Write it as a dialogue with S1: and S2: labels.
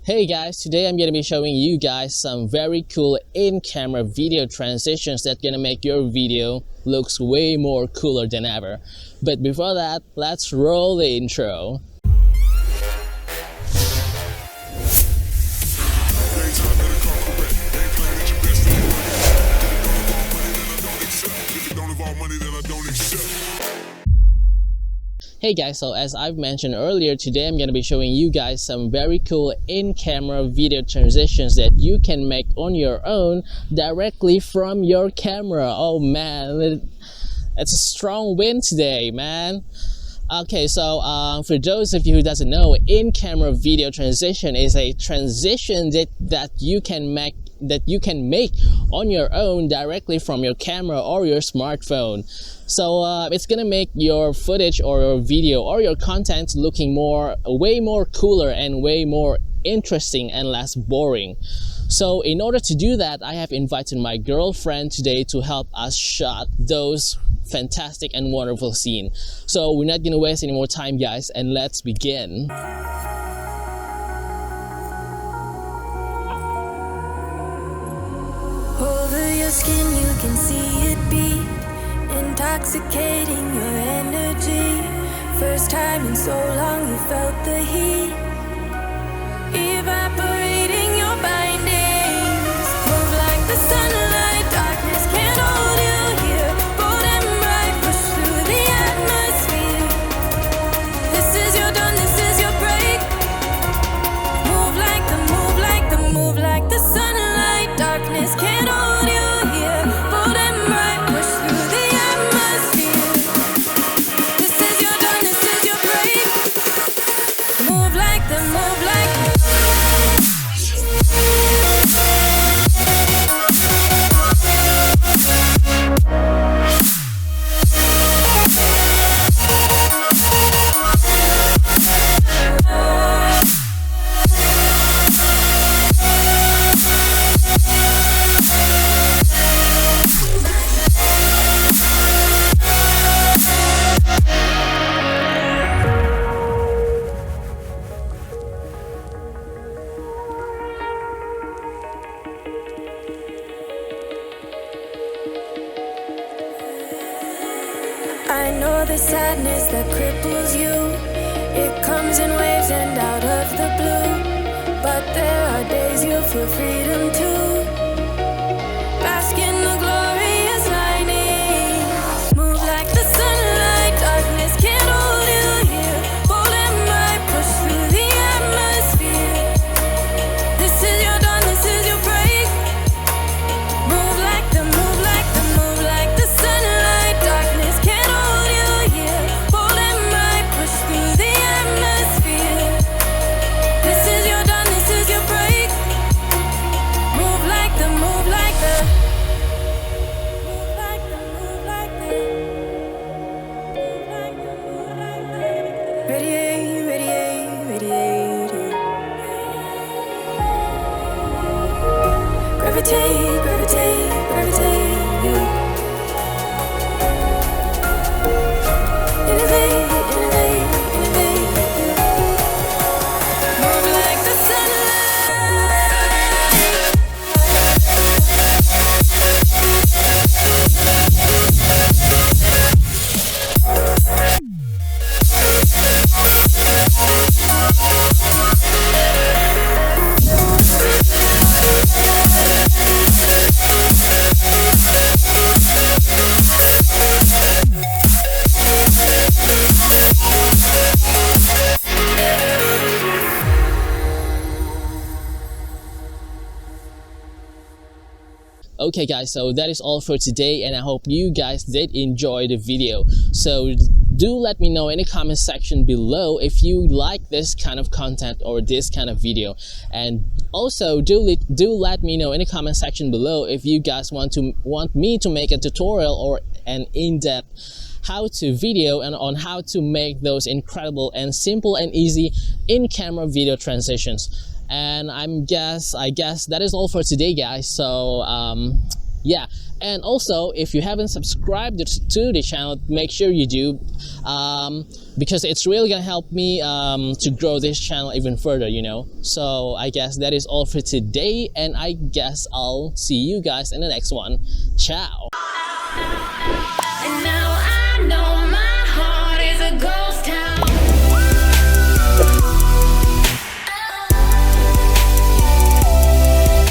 S1: Hey guys, today I'm going to be showing you guys some very cool in-camera video transitions that's going to make your video looks way more cooler than ever. But before that, let's roll the intro. Hey guys, so as I've mentioned earlier, today I'm going to be showing you guys some very cool in-camera video transitions that you can make on your own directly from your camera. Oh man, it's a strong win today, man. Okay, so for those of you who doesn't know, in-camera video transition is a transition that you can make on your own directly from your camera or your smartphone. So it's gonna make your footage or your video or your content looking way more cooler and way more interesting and less boring. So in order to do that, I have invited my girlfriend today to help us shot those fantastic and wonderful scenes. So we're not gonna waste any more time, guys, and let's begin.
S2: Over your skin you can see it beat, intoxicating your energy. First time in so long you felt the heat, evaporating your bindings. Move like the sunlight, darkness can't hold you here. Bold and bright, push through the atmosphere. This is your dawn, this is your break. Move like the sunlight, darkness can't hold you here. Bold and bright, push through the atmosphere. This is your dawn, this is your break. Move like the I know the sadness that cripples you. It comes in waves and out of the blue. But there are days you feel freedom too. Bask in the glorious lightning. Move like the sunlight, darkness can't hold you here. Bold and bright, push through the atmosphere. This is your dawn, this is your break. Move like the sunlight, darkness can't hold you here. Bold and bright, push through the atmosphere. This is your dawn, this is your break. Move like the radiate, radiate, radiate. Gravitate, gravitate, gravitate. Innovate, innovate, innovate. Move like the sunlight.
S1: Okay guys, so that is all for today, and I hope you guys did enjoy the video. So do let me know in the comment section below if you like this kind of content or this kind of video, and also do let me know in the comment section below if you guys want me to make a tutorial or an in-depth how-to video and on how to make those incredible and simple and easy in-camera video transitions. And I guess that is all for today, guys. So Yeah, and also if you haven't subscribed to the channel, make sure you do, because it's really gonna help me to grow this channel even further, you know. So I guess that is all for today, and I guess I'll see you guys in the next one. Ciao.
S2: And now